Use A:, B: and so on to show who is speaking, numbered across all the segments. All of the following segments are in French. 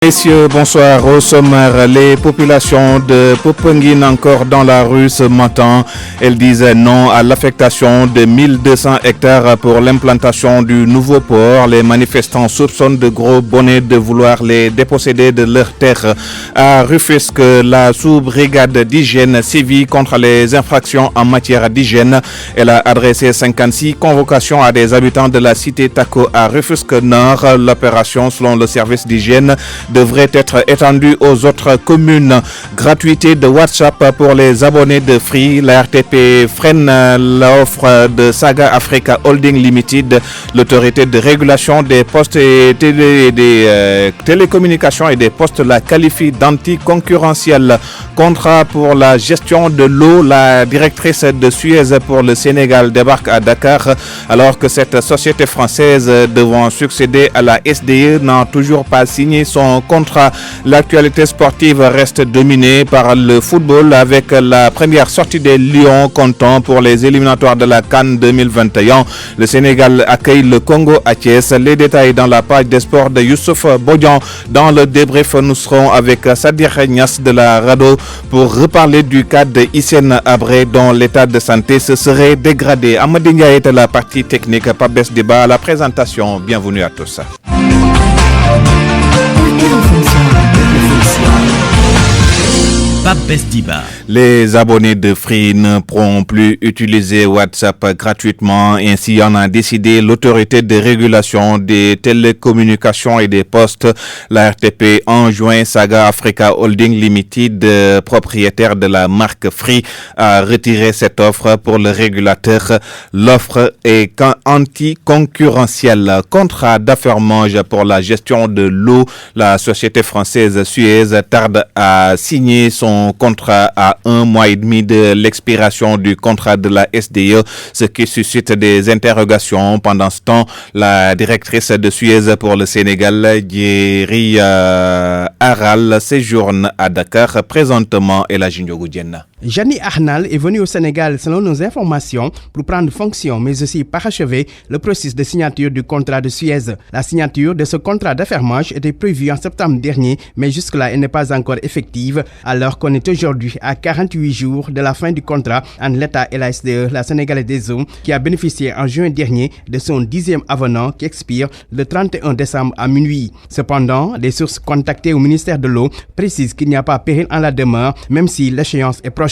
A: Messieurs, bonsoir. Au sommaire, les populations de Popenguine encore dans la rue ce matin. Elles disent non à l'affectation de 1200 hectares pour l'implantation du nouveau port. Les manifestants soupçonnent de gros bonnets de vouloir les déposséder de leurs terres. À Rufisque, la sous-brigade d'hygiène sévit contre les infractions en matière d'hygiène. Elle a adressé 56 convocations à des habitants de la cité Tako à Rufisque Nord. L'opération, selon le service d'hygiène, devrait être étendue aux autres communes. Gratuité de WhatsApp pour les abonnés de Free. La RTP freine l'offre de Saga Africa Holding Limited. L'autorité de régulation des postes et des télécommunications et des postes la qualifie d'anticoncurrentielle. Contrat pour la gestion de l'eau. La directrice de Suez pour le Sénégal débarque à Dakar alors que cette société française devant succéder à la SDE n'a toujours pas signé son contrat. L'actualité sportive reste dominée par le football avec la première sortie des Lions comptant pour les éliminatoires de la CAN 2021. Le Sénégal accueille le Congo à Thiès. Les détails dans la page des sports de Youssouf Bodian. Dans le débrief, nous serons avec Sadir Nias de la RADO pour reparler du cas de Hissène Habré dont l'état de santé se serait dégradé. Amadi Ndiaye est à la partie technique, Pabes Débat à la présentation. Bienvenue à tous. Les abonnés de Free ne pourront plus utiliser WhatsApp gratuitement. Ainsi en a décidé l'autorité de régulation des télécommunications et des postes. La RTP enjoint Saga Africa Holding Limited, propriétaire de la marque Free, à retirer cette offre pour le régulateur. L'offre est anticoncurrentielle. Contrat d'affermage pour la gestion de l'eau. La société française Suez tarde à signer son contrat à 1 mois et demi de l'expiration du contrat de la SDE, ce qui suscite des interrogations. Pendant ce temps, la directrice de Suez pour le Sénégal, Djeri Aral, séjourne à Dakar. Présentement, Elhadji Ndiogou Diène.
B: Jani Arnal est venu au Sénégal selon nos informations pour prendre fonction mais aussi parachever le processus de signature du contrat de Suez. La signature de ce contrat d'affermage était prévue en septembre dernier mais jusque-là elle n'est pas encore effective alors qu'on est aujourd'hui à 48 jours de la fin du contrat entre l'État et la SDE, la Sénégalaise des eaux, qui a bénéficié en juin dernier de son 10e avenant qui expire le 31 décembre à minuit. Cependant, des sources contactées au ministère de l'eau précisent qu'il n'y a pas péril en la demeure même si l'échéance est proche.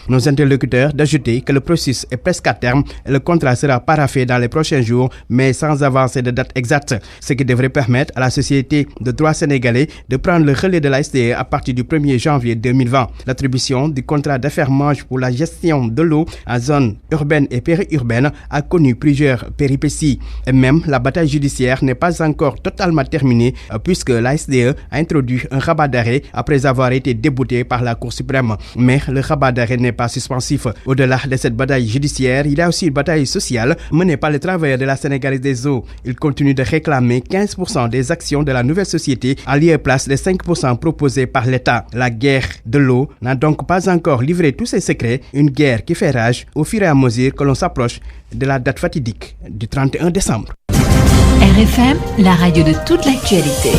B: Nos interlocuteurs d'ajouter que le processus est presque à terme et le contrat sera paraphé dans les prochains jours, mais sans avancer de date exacte, ce qui devrait permettre à la société de droit sénégalais de prendre le relais de la SDE à partir du 1er janvier 2020. L'attribution du contrat d'affermage pour la gestion de l'eau en zone urbaine et périurbaine a connu plusieurs péripéties. Et même la bataille judiciaire n'est pas encore totalement terminée puisque la SDE a introduit un rabat d'arrêt après avoir été débouté par la Cour suprême. Mais le rabat d'arrêt n'est pas suspensif. Au-delà de cette bataille judiciaire, il y a aussi une bataille sociale menée par les travailleurs de la Sénégalaise des eaux. Ils continuent de réclamer 15% des actions de la nouvelle société en lieu et place des 5% proposés par l'État. La guerre de l'eau n'a donc pas encore livré tous ses secrets, une guerre qui fait rage au fur et à mesure que l'on s'approche de la date fatidique du 31 décembre.
C: RFM, la radio de toute l'actualité.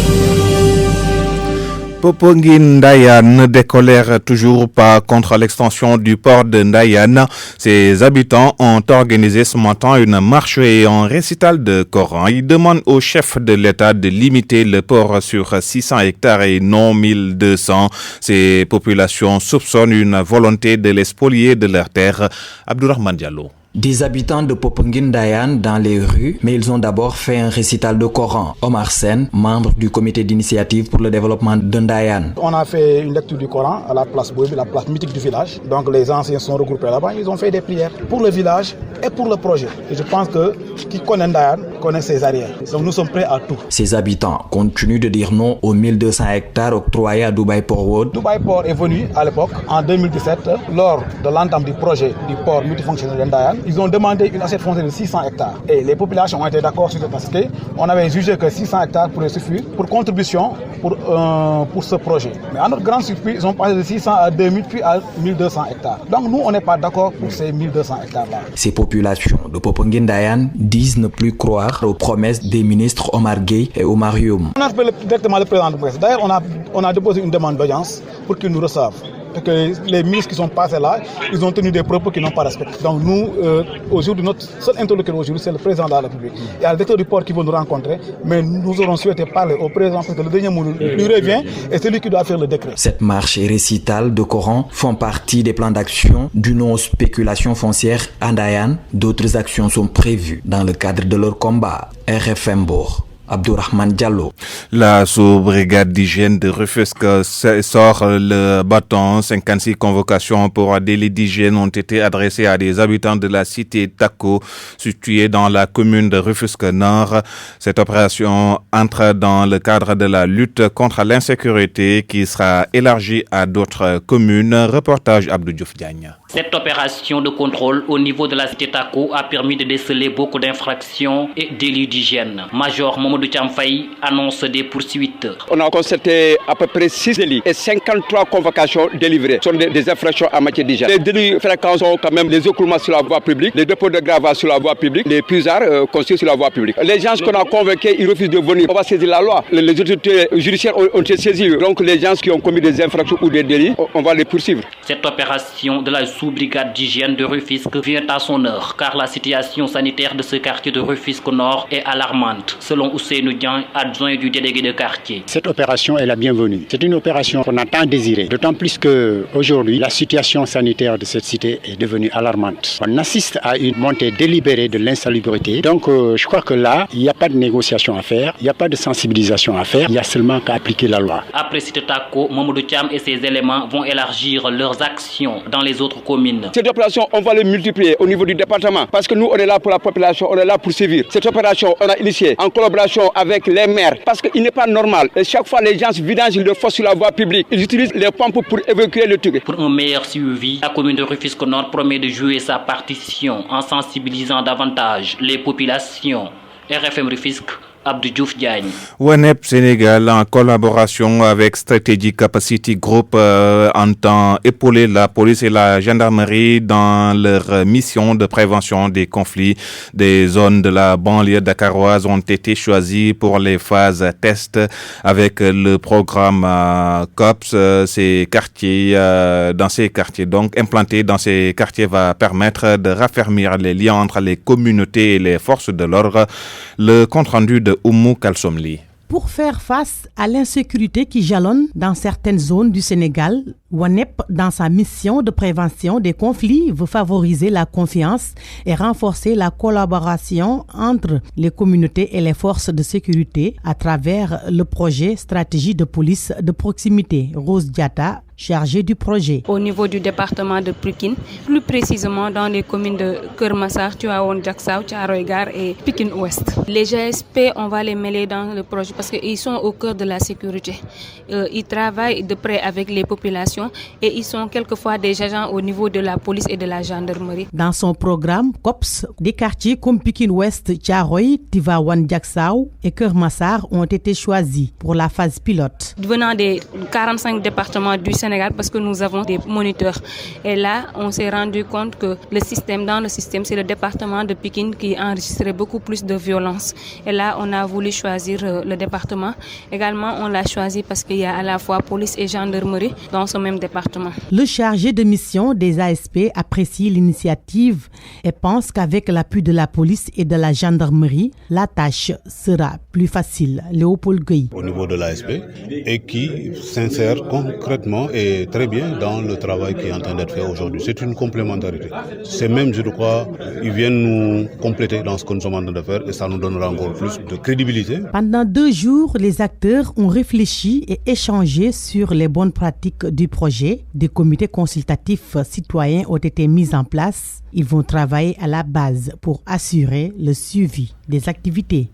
A: Popenguine Ndayane ne décolère toujours pas contre l'extension du port de Ndayane. Ses habitants ont organisé ce matin une marche et un récital de Coran. Ils demandent au chef de l'État de limiter le port sur 600 hectares et non 1200. Ces populations soupçonnent une volonté de les spolier de leurs terres. Abdourahmane Diallo.
D: Des habitants de Popenguine Ndayane dans les rues, mais ils ont d'abord fait un récital de Coran. Omar Sen, membre du comité d'initiative pour le développement de Ndayane.
E: On a fait une lecture du Coran à la place Boébi, la place mythique du village. Donc les anciens sont regroupés là-bas, ils ont fait des prières pour le village et pour le projet. Et je pense que qui connaît Ndayane connaît ses arrières. Donc nous sommes prêts à tout.
D: Ces habitants continuent de dire non aux 1200 hectares octroyés à Dubai Port Road.
E: Dubai Port est venu à l'époque, en 2017, lors de l'entame du projet du port multifonctionnel de Ndayane. Ils ont demandé une assiette foncière de 600 hectares. Et les populations ont été d'accord sur cet aspect. On avait jugé que 600 hectares pourraient suffire pour contribution pour ce projet. Mais à notre grande surprise, ils ont passé de 600 à 2000 puis à 1200 hectares. Donc nous, on n'est pas d'accord pour ces 1200 hectares-là.
D: Ces populations de Popenguine Ndayane disent ne plus croire croire aux promesses des ministres Omar Gueye et Oumar Youm.
E: On a appelé directement le président du Presse. D'ailleurs, on a déposé une demande d'audience pour qu'il nous reçoive. Parce que les ministres qui sont passés là, ils ont tenu des propos qu'ils n'ont pas respectés. Donc nous, aujourd'hui, notre seul interlocuteur aujourd'hui, c'est le président de la République. Il y a le directeur du port qui va nous rencontrer, mais nous aurons souhaité parler au président parce que le dernier mot lui revient et c'est lui qui doit faire le décret.
D: Cette marche et récital de Coran font partie des plans d'action du non-spéculation foncière à Ndayane. D'autres actions sont prévues dans le cadre de leur combat. RFM Bourg. Abdourahmane Diallo.
A: La sous-brigade d'hygiène de Rufisque sort le bâton. 56 convocations pour délit d'hygiène ont été adressées à des habitants de la cité Tako, située dans la commune de Rufisque Nord. Cette opération entre dans le cadre de la lutte contre l'insécurité qui sera élargie à d'autres communes. Reportage Abdou Diouf Diagne.
F: Cette opération de contrôle au niveau de la cité Tako a permis de déceler beaucoup d'infractions et délits d'hygiène. Major Mamadou Thiamfaye annonce des poursuites.
G: On a constaté à peu près 6 délits et 53 convocations délivrées. Ce sont des infractions en matière d'hygiène. Les délits fréquents sont quand même les écoulements sur la voie publique, les dépôts de gravats sur la voie publique, les puisards construits sur la voie publique. Les gens qu'on a convoqués, ils refusent de venir. On va saisir la loi. Les autorités judiciaires ont été saisies. Donc les gens qui ont commis des infractions ou des délits, on va les poursuivre.
F: Cette opération de la sous-brigade d'hygiène de Rufisque vient à son heure, car la situation sanitaire de ce quartier de Rufisque Nord est alarmante, selon Ousseynou Dian, adjoint du délégué de quartier.
H: Cette opération est la bienvenue. C'est une opération qu'on a tant désirée, d'autant plus qu'aujourd'hui, la situation sanitaire de cette cité est devenue alarmante. On assiste à une montée délibérée de l'insalubrité. Donc, je crois que là, il n'y a pas de négociation à faire, il n'y a pas de sensibilisation à faire, il n'y a seulement qu'à appliquer la loi.
F: Après Cité Tako, Mamadou Thiam et ses éléments vont élargir leurs actions dans les autres communes.
G: Cette opération, on va les multiplier au niveau du département parce que nous, on est là pour la population, on est là pour sévir. Cette opération, on a initié en collaboration avec les maires parce qu'il n'est pas normal. Et chaque fois, les gens vidangent le fosse sur la voie publique. Ils utilisent les pompes pour évacuer le truc.
F: Pour un meilleur suivi, la commune de Rufisque Nord promet de jouer sa partition en sensibilisant davantage les populations. RFM Rufisque, Abdou Diouf Diagne.
A: WANEP Sénégal, en collaboration avec Strategic Capacity Group, entend épauler la police et la gendarmerie dans leur mission de prévention des conflits. Des zones de la banlieue dakaroise ont été choisies pour les phases tests avec le programme COPS. Ces quartiers, dans ces quartiers, donc implantés dans ces quartiers, va permettre de raffermir les liens entre les communautés et les forces de l'ordre. Le compte-rendu de Oumou Kalsomli.
I: Pour faire face à l'insécurité qui jalonne dans certaines zones du Sénégal, WANEP, dans sa mission de prévention des conflits, veut favoriser la confiance et renforcer la collaboration entre les communautés et les forces de sécurité à travers le projet Stratégie de police de proximité. Rose Diatta, chargée du projet.
J: Au niveau du département de Pikine, plus précisément dans les communes de Kermassar, Tivaouane, Diacksao, Thiaroye Gare et Pikine Ouest. Les GSP, on va les mêler dans le projet parce qu'ils sont au cœur de la sécurité. Ils travaillent de près avec les populations et ils sont quelquefois des agents au niveau de la police et de la gendarmerie.
I: Dans son programme COPS, des quartiers comme Pikine Ouest, Thiaroye, Tivaouane, Diacksao et Kermassar ont été choisis pour la phase pilote.
J: Venant des 45 départements du Sénégal, parce que nous avons des moniteurs. Et là, on s'est rendu compte que dans le système, c'est le département de Pikine qui enregistrait beaucoup plus de violence. Et là, on a voulu choisir le département. Également, on l'a choisi parce qu'il y a à la fois police et gendarmerie dans ce même département.
I: Le chargé de mission des ASP apprécie l'initiative et pense qu'avec l'appui de la police et de la gendarmerie, la tâche sera plus facile. Léopold Gueye.
K: Au niveau de l'ASP et qui s'insère concrètement et très bien dans le travail qui est en train d'être fait aujourd'hui. C'est une complémentarité. C'est même, je crois, ils viennent nous compléter dans ce que nous sommes en train de faire et ça nous donnera encore plus de crédibilité.
I: Pendant 2 jours, les acteurs ont réfléchi et échangé sur les bonnes pratiques du projet. Des comités consultatifs citoyens ont été mis en place. Ils vont travailler à la base pour assurer le suivi des activités.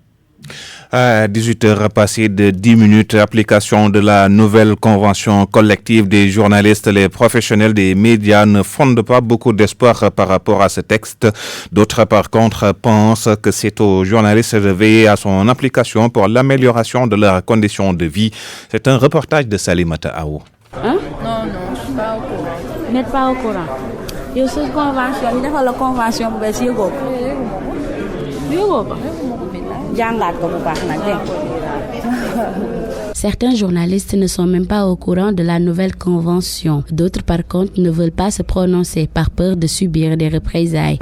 A: À 18h passé de 10 minutes, application de la nouvelle convention collective des journalistes. Les professionnels des médias ne fondent pas beaucoup d'espoir par rapport à ce texte. D'autres, par contre, pensent que c'est aux journalistes de veiller à son application pour l'amélioration de leurs conditions de vie. C'est un reportage de Salimata Aou.
L: Hein? Non, je suis pas au courant. Vous n'êtes pas au courant? Il y a cette convention, il y a la convention, jàngaat ko bu baax nag dégg.
M: Certains journalistes ne sont même pas au courant de la nouvelle convention. D'autres, par contre, ne veulent pas se prononcer par peur de subir des représailles.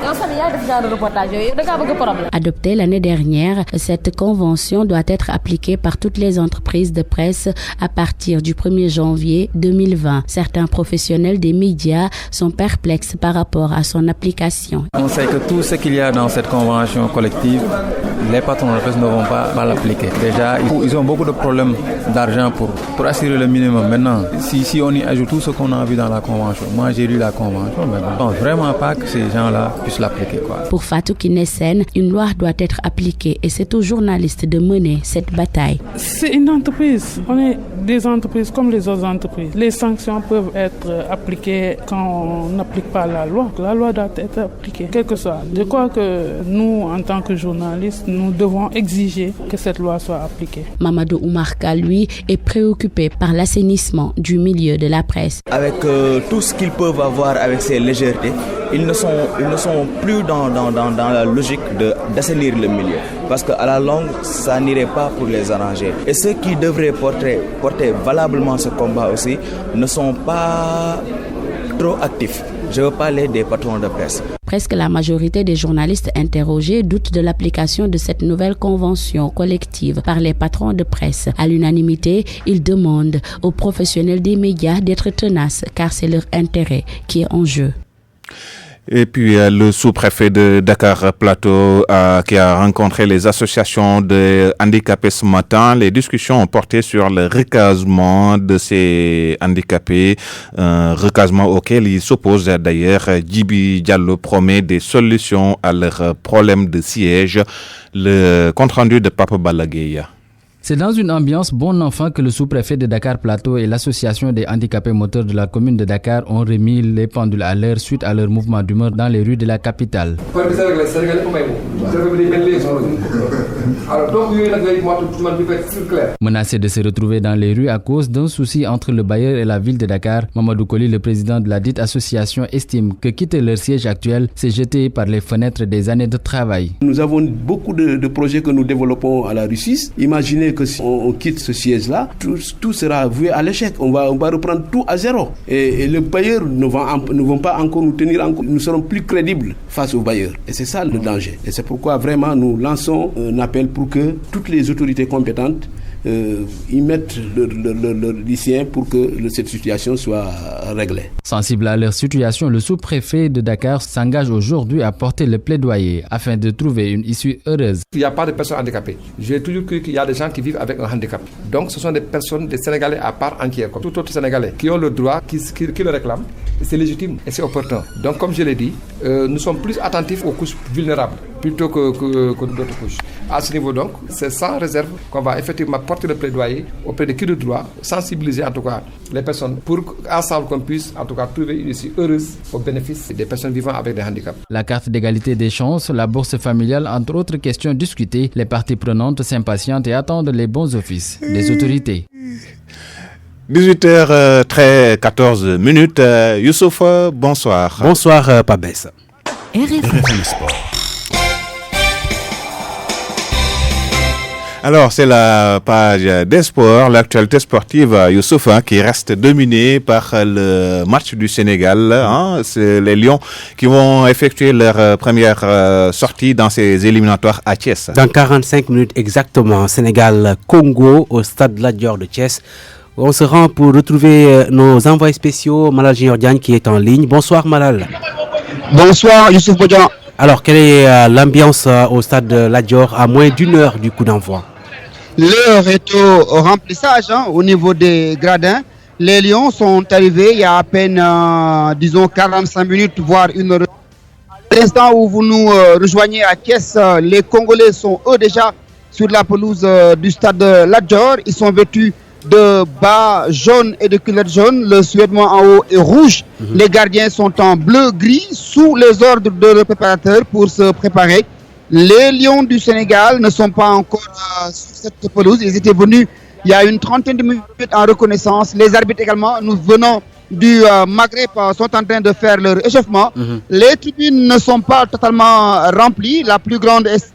M: Adoptée l'année dernière, cette convention doit être appliquée par toutes les entreprises de presse à partir du 1er janvier 2020. Certains professionnels des médias sont perplexes par rapport à son application.
N: On sait que tout ce qu'il y a dans cette convention collective, les patrons de presse ne vont pas l'appliquer. Déjà, ils ont beaucoup de problèmes d'argent pour assurer le minimum. Maintenant, si on y ajoute tout ce qu'on a vu dans la convention, moi j'ai lu la convention, mais je ne pense vraiment pas que ces gens-là puissent l'appliquer.
M: Pour Fatou Kinesen, une loi doit être appliquée et c'est aux journalistes de mener cette bataille.
O: C'est une entreprise. On est des entreprises comme les autres entreprises. Les sanctions peuvent être appliquées quand on n'applique pas la loi. La loi doit être appliquée, quel que soit. Je crois que nous, en tant que journalistes, nous devons exiger que cette loi soit appliquée.
M: Mamadou Oumarka, lui, est préoccupé par l'assainissement du milieu de la presse.
P: Avec tout ce qu'ils peuvent avoir avec ces légèretés, ils ne sont plus dans la logique d'assainir le milieu. Parce qu'à la longue, ça n'irait pas pour les arranger. Et ceux qui devraient porter valablement ce combat aussi ne sont pas trop actifs. Je veux parler des patrons de presse.
M: Presque la majorité des journalistes interrogés doutent de l'application de cette nouvelle convention collective par les patrons de presse. À l'unanimité, ils demandent aux professionnels des médias d'être tenaces car c'est leur intérêt qui est en jeu.
A: Et puis le sous-préfet de Dakar Plateau qui a rencontré les associations de handicapés ce matin. Les discussions ont porté sur le recasement de ces handicapés, recasement auquel ils s'opposent d'ailleurs. Djibi Diallo promet des solutions à leurs problèmes de siège. Le compte-rendu de Papa Balagueya.
Q: C'est dans une ambiance bon enfant que le sous-préfet de Dakar Plateau et l'association des handicapés moteurs de la commune de Dakar ont remis les pendules à l'heure suite à leur mouvement d'humeur dans les rues de la capitale. Menacé de se retrouver dans les rues à cause d'un souci entre le bailleur et la ville de Dakar, Mamadou Koli, le président de la dite association, estime que quitter leur siège actuel, c'est jeter par les fenêtres des années de travail.
R: Nous avons beaucoup de projets que nous développons à la Russie. Imaginez que si on quitte ce siège-là, tout sera voué à l'échec. On va reprendre tout à zéro. Et le bailleur ne vont pas encore nous tenir en compte. Nous serons plus crédibles face aux bailleurs. Et c'est ça le danger. Et c'est pourquoi vraiment nous lançons un appel pour que toutes les autorités compétentes y mettent leur lycéen pour que cette situation soit réglée.
Q: Sensible à leur situation, le sous-préfet de Dakar s'engage aujourd'hui à porter le plaidoyer afin de trouver une issue heureuse.
S: Il n'y a pas de personnes handicapées. J'ai toujours cru qu'il y a des gens qui vivent avec un handicap. Donc ce sont des personnes, des Sénégalais à part entière, comme tout autre Sénégalais, qui ont le droit, qui le réclament. Et c'est légitime et c'est opportun. Donc comme je l'ai dit, nous sommes plus attentifs aux couches vulnérables plutôt que d'autres couches. À ce niveau donc, c'est sans réserve qu'on va effectivement porter le plaidoyer auprès de qui de droit, sensibiliser en tout cas les personnes pour ensemble qu'on puisse en tout cas trouver une issue heureuse au bénéfice des personnes vivant avec des handicaps.
Q: La carte d'égalité des chances, la bourse familiale, entre autres questions discutées, les parties prenantes s'impatientent et attendent les bons offices des autorités.
A: 18h14 minutes. Youssouf, bonsoir.
B: Bonsoir, Pabès.
C: RFM
A: Sport. Alors, c'est la page des sports, l'actualité sportive, Youssouf, qui reste dominée par le match du Sénégal. C'est les Lions qui vont effectuer leur première sortie dans ces éliminatoires à Thiès.
B: Dans 45 minutes exactement, Sénégal-Congo au stade Lat Dior de Thiès. On se rend pour retrouver nos envoyés spéciaux, Malal Junior Diagne qui est en ligne. Bonsoir Malal.
T: Bonsoir Youssouf Bodian.
B: Alors, quelle est l'ambiance au stade Lat Dior à moins d'une heure du coup d'envoi?
T: L'heure est au remplissage au niveau des gradins. Les Lions sont arrivés il y a à peine, 45 minutes, voire une heure. À l'instant où vous nous rejoignez à Thiès, les Congolais sont eux déjà sur la pelouse du stade Lat Dior. Ils sont vêtus de bas jaune et de culottes jaunes. Le suédois en haut est rouge. Les gardiens sont en bleu-gris sous les ordres de leurs préparateurs pour se préparer. Les Lions du Sénégal ne sont pas encore sur cette pelouse. Ils étaient venus il y a une trentaine de minutes en reconnaissance. Les arbitres également, nous venons du Maghreb, sont en train de faire leur échauffement. Les tribunes ne sont pas totalement remplies. La plus grande est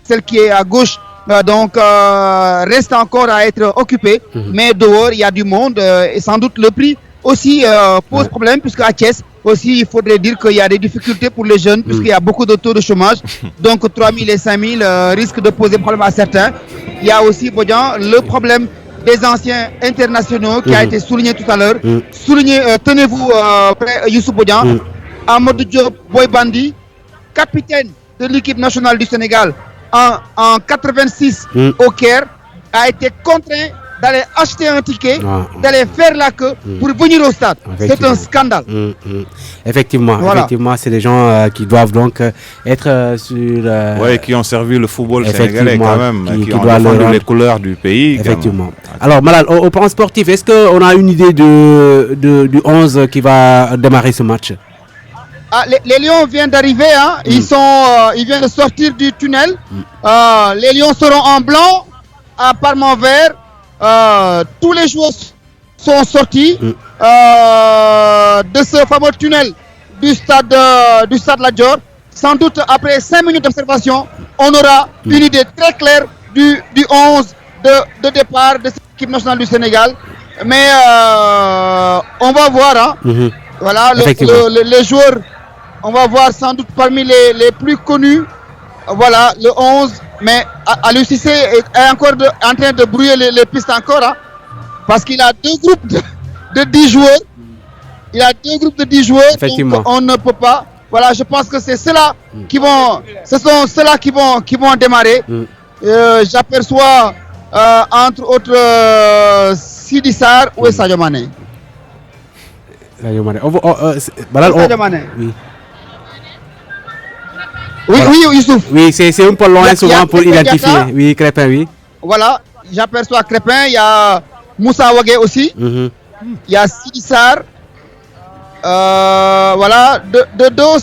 T: celle qui est à gauche, reste encore à être occupée. Mais dehors, il y a du monde et sans doute le prix aussi pose problème, puisque à Thiès aussi, il faudrait dire qu'il y a des difficultés pour les jeunes, puisqu'il y a beaucoup de taux de chômage. Donc 3 000 et 5 000 risquent de poser problème à certains. Il y a aussi, Bodian, le problème des anciens internationaux qui a été souligné tout à l'heure. Tenez-vous prêt, Youssouf Bodian. Amadou Diop Boy Bandi, capitaine de l'équipe nationale du Sénégal en 86 au Caire, a été contraint d'aller acheter un ticket, d'aller faire la queue pour venir au stade. C'est un scandale.
U: Effectivement, c'est des gens qui doivent donc être sur...
A: qui ont servi le football sénégalais quand même, qui ont défendu les couleurs du pays.
U: Effectivement. Alors Malal, au plan sportif, est-ce qu'on a une idée du 11 qui va démarrer ce match?
T: Les Lions viennent d'arriver, ils viennent de sortir du tunnel. Les Lions seront en blanc, à parement vert. Tous les joueurs sont sortis de ce fameux tunnel du stade Lat Dior. Sans doute après 5 minutes d'observation, on aura une idée très claire du 11 de départ de cette équipe nationale du Sénégal. Mais on va voir, voilà, les joueurs, on va voir sans doute parmi les plus connus, voilà, le 11. Mais Aliou Cissé est encore en train de brouiller les pistes encore, parce qu'il a 2 groupes de 10 joueurs. Il a 2 groupes de 10 joueurs, donc on ne peut pas. Voilà, je pense que c'est ceux-là qui vont démarrer. J'aperçois entre autres Sidi Sarr ou Sadio Mané.
U: Sadio Mané.
T: Sadio Mané. Oui, Youssouf.
U: Oui, c'est un peu loin souvent pour identifier. Oui, Crépin, oui.
T: Voilà, j'aperçois Crépin, il y a Moussa Ouagé aussi. Il y a Sidi Sarr. Voilà, de dos,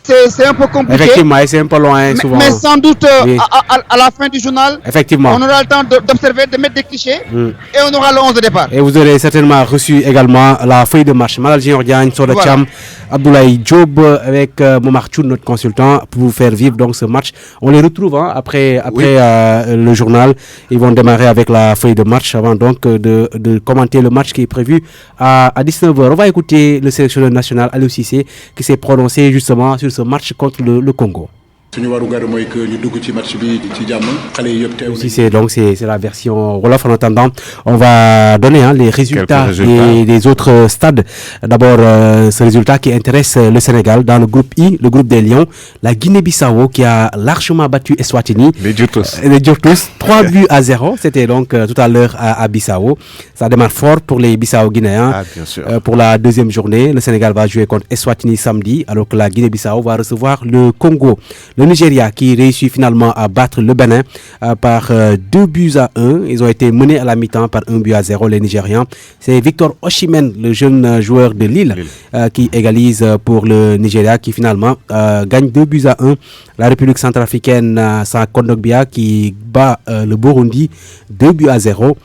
T: c'est un peu compliqué.
U: Effectivement, c'est un peu loin souvent.
T: Mais sans doute, à la fin du journal, on aura le temps d'observer, de mettre des clichés et on aura le 11 de départ.
U: Et vous aurez certainement reçu également la feuille de match. Malal Junior Diagne, Soda Cham, Abdoulaye Diop avec Momar Tchoun, notre consultant, pour vous faire vivre donc ce match. On les retrouve après le journal. Ils vont démarrer avec la feuille de match avant donc de commenter le match qui est prévu à 19h. On va écouter le sélectionneur national Aliou Cissé qui s'est prononcé justement sur ce match contre le Congo. Ici c'est la version Wolof. En attendant, on va donner les résultats des autres stades. D'abord, ce résultat qui intéresse le Sénégal dans le groupe I, le groupe des Lions, la Guinée-Bissau qui a largement battu Eswatini. Les Djurtous, 3-0. C'était donc tout à l'heure à Bissau. Ça démarre fort pour les Bissau-Guinéens. Pour la deuxième journée, le Sénégal va jouer contre Eswatini samedi, alors que la Guinée-Bissau va recevoir le Congo. Le Nigeria qui réussit finalement à battre le Bénin par 2-1. Ils ont été menés à la mi-temps par 1-0 les Nigérians. C'est Victor Osimhen, le jeune joueur de Lille, qui égalise pour le Nigeria, qui finalement gagne 2-1. La République centrafricaine, sans Kondogbia, qui bat le Burundi 2-0.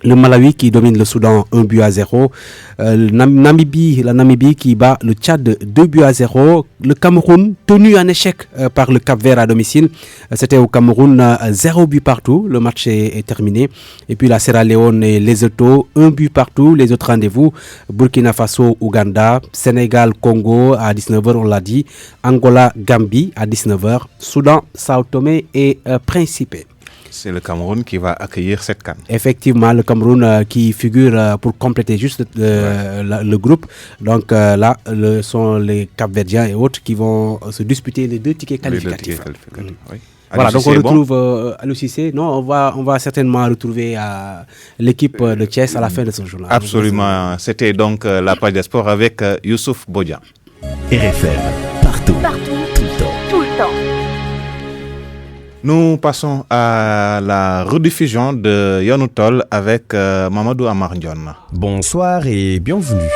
U: Le Malawi qui domine le Soudan 1-0. La Namibie qui bat le Tchad 2-0. Le Cameroun tenu en échec par le Cap-Vert à domicile. C'était au Cameroun 0 but partout. Le match est terminé. Et puis la Sierra Leone et Lesotho 1 but partout. Les autres rendez-vous: Burkina Faso, Ouganda, Sénégal, Congo à 19h, on l'a dit. Angola, Gambie à 19h. Soudan, Sao Tomé et Principe.
A: C'est le Cameroun qui va accueillir cette CAN.
U: Effectivement, le Cameroun qui figure pour compléter juste le groupe. Donc là, sont les Cap-Verdiens et autres qui vont se disputer les 2 tickets qualificatifs. Voilà, donc on retrouve Aliou Cissé. Non, on va certainement retrouver l'équipe de Thiès à la fin de ce journal.
A: Absolument. C'était donc la page des sports avec Youssouf Bodian.
V: RFM, partout, tout le temps.
A: Nous passons à la rediffusion de Yonoutol avec Mamadou Amar Ndione.
V: Bonsoir et bienvenue.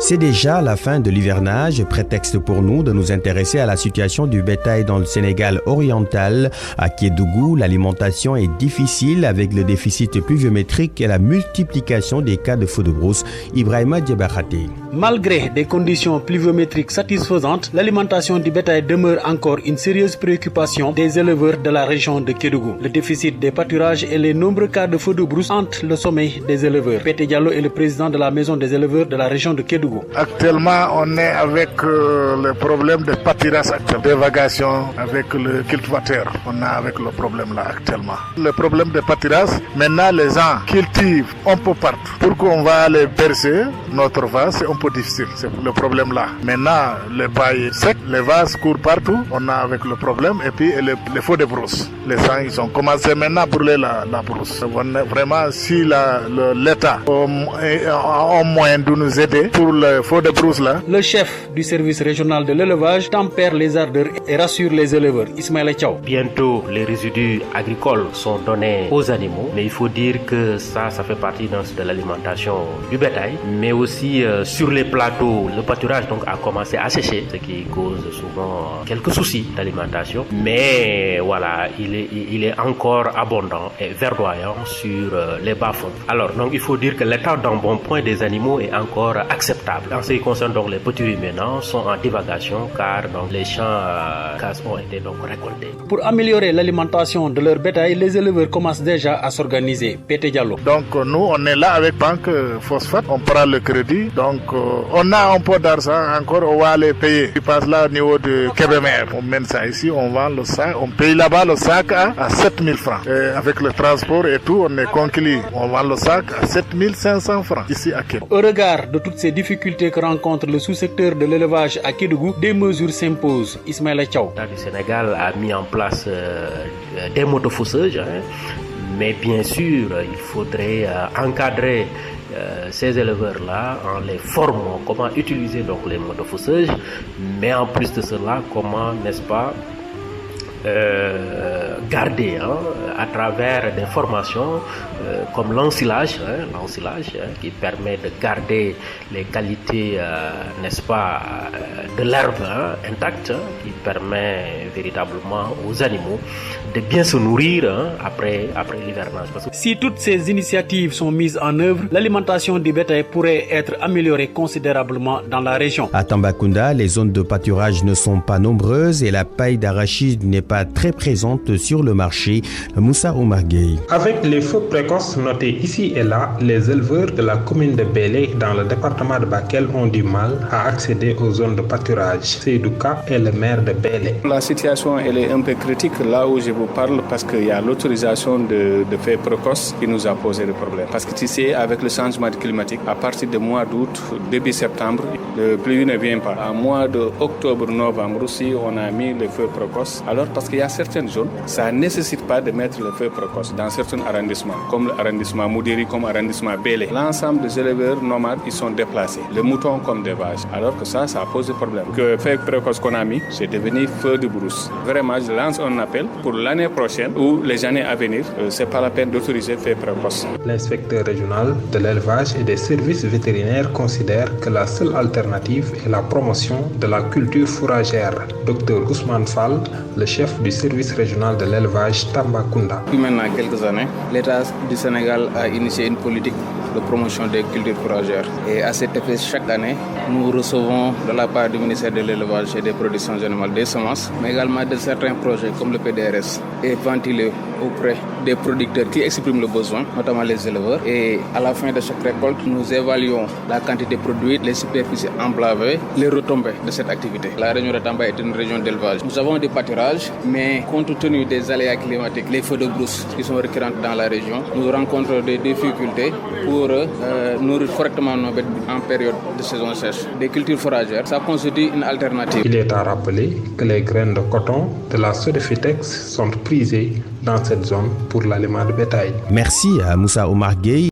D: C'est déjà la fin de l'hivernage, prétexte pour nous de nous intéresser à la situation du bétail dans le Sénégal oriental. À Kédougou, l'alimentation est difficile avec le déficit pluviométrique et la multiplication des cas de feux de brousse. Ibrahima Diabakhate.
E: Malgré des conditions pluviométriques satisfaisantes, l'alimentation du bétail demeure encore une sérieuse préoccupation des éleveurs de la région de Kédougou. Le déficit des pâturages et les nombreux cas de feux de brousse hantent le sommeil des éleveurs. Pété Diallo est le président de la maison des éleveurs de la région de Kédougou.
W: Actuellement, on est avec le problème de pâturage actuel, d'évagation avec le cultivateur. On est avec le problème là actuellement. Le problème de pâturage, maintenant les gens cultivent un peu partout. Pour qu'on va les bercer, notre vase, c'est un peu difficile. C'est le problème là. Maintenant, le paille est sec, les vases courent partout. On a avec le problème et puis les feux de brousse. Les gens, ils ont commencé maintenant à brûler la brousse. Vraiment, si l'État a un moyen de nous aider pour le feu de brousse là.
E: Le chef du service régional de l'élevage tempère les ardeurs et rassure les éleveurs. Ismaël Tchao.
X: Bientôt, les résidus agricoles sont donnés aux animaux, mais il faut dire que ça fait partie de l'alimentation du bétail. Mais aussi sur les plateaux, le pâturage donc a commencé à sécher, ce qui cause souvent quelques soucis d'alimentation. Mais voilà, il est encore abondant et verdoyant sur les bas-fonds. Alors donc il faut dire que l'état d'embonpoint des animaux est encore acceptable. En ce qui concerne donc les petits ruminants, sont en divagation car donc les champs ont été donc récoltés.
E: Pour améliorer l'alimentation de leur bétail, les éleveurs commencent déjà à s'organiser. Pété Diallo.
W: Donc nous on est là avec Banque Phosphate, on prend le crédit, donc on a un peu d'argent encore, on va les payer. Ils passent là au niveau de Kébémer, on mène ça ici, on vend le sac, on paye là-bas le sac à 7000 francs. Et avec le transport et tout, on est conclu, on vend le sac à 7500 francs ici à Kédougou.
E: Au regard de toutes ces difficultés que rencontre le sous-secteur de l'élevage à Kédougou, des mesures s'imposent. Ismaël Tchao.
X: L'État du Sénégal a mis en place des motofaussages, mais bien sûr, il faudrait encadrer ces éleveurs-là en les formant comment utiliser donc les motofaussages, mais en plus de cela, comment, n'est-ce pas, garder à travers des formations comme l'ensilage qui permet de garder les qualités, n'est-ce pas, de l'herbe intacte, qui permet véritablement aux animaux de bien se nourrir après l'hivernage.
E: Si toutes ces initiatives sont mises en œuvre, l'alimentation du bétail pourrait être améliorée considérablement dans la région.
D: À Tambacounda, les zones de pâturage ne sont pas nombreuses et la paille d'arachide n'est pas très présente sur le marché. Moussa Oumargueye.
Y: Avec les feux précoces notés ici et là, les éleveurs de la commune de Bélé dans le département de Bakel ont du mal à accéder aux zones de pâturage. Seydouka est le maire de Bélé.
Z: La situation elle est un peu critique là où je vous parle parce qu'il y a l'autorisation de feux précoces qui nous a posé des problèmes. Parce que tu sais, avec le changement climatique, à partir du mois d'août, début septembre, le pluie ne vient pas. En mois d'octobre, novembre aussi, on a mis le feu précoce. Alors parce qu'il y a certaines zones, ça ne nécessite pas de mettre le feu précoce dans certains arrondissements, comme l'arrondissement Moudiri, comme l'arrondissement Bélé. L'ensemble des éleveurs nomades, ils sont déplacés, les moutons comme des vaches. Alors que ça pose des problèmes. Le feu précoce qu'on a mis, c'est devenu feu de brousse. Vraiment, je lance un appel pour l'année prochaine ou les années à venir, c'est pas la peine d'autoriser feu précoce.
Y: L'inspecteur régional de l'élevage et des services vétérinaires considère que la seule alternative est la promotion de la culture fourragère. Dr Ousmane Fall, le chef du service régional de l'élevage Tambacounda.
Z: Depuis maintenant quelques années, l'État du Sénégal a initié une politique de promotion des cultures fourragères. Et à cet effet, chaque année, nous recevons de la part du ministère de l'élevage et des productions animales des semences, mais également de certains projets comme le PDRS, et ventilés auprès des producteurs qui expriment le besoin, notamment les éleveurs. Et à la fin de chaque récolte, nous évaluons la quantité produite, les superficies emblavées, les retombées de cette activité. La région de Tamba est une région d'élevage. Nous avons des pâturages, mais compte tenu des aléas climatiques, les feux de brousse qui sont récurrents dans la région, nous rencontrons des difficultés pour nourrir correctement nos bêtes en période de saison sèche. Des cultures fourragères, ça constitue une alternative.
Y: Il est à rappeler que les graines de coton de la Sodefitex sont prisées dans cette zone pour l'aliment de bétail.
D: Merci à Moussa Oumargueye.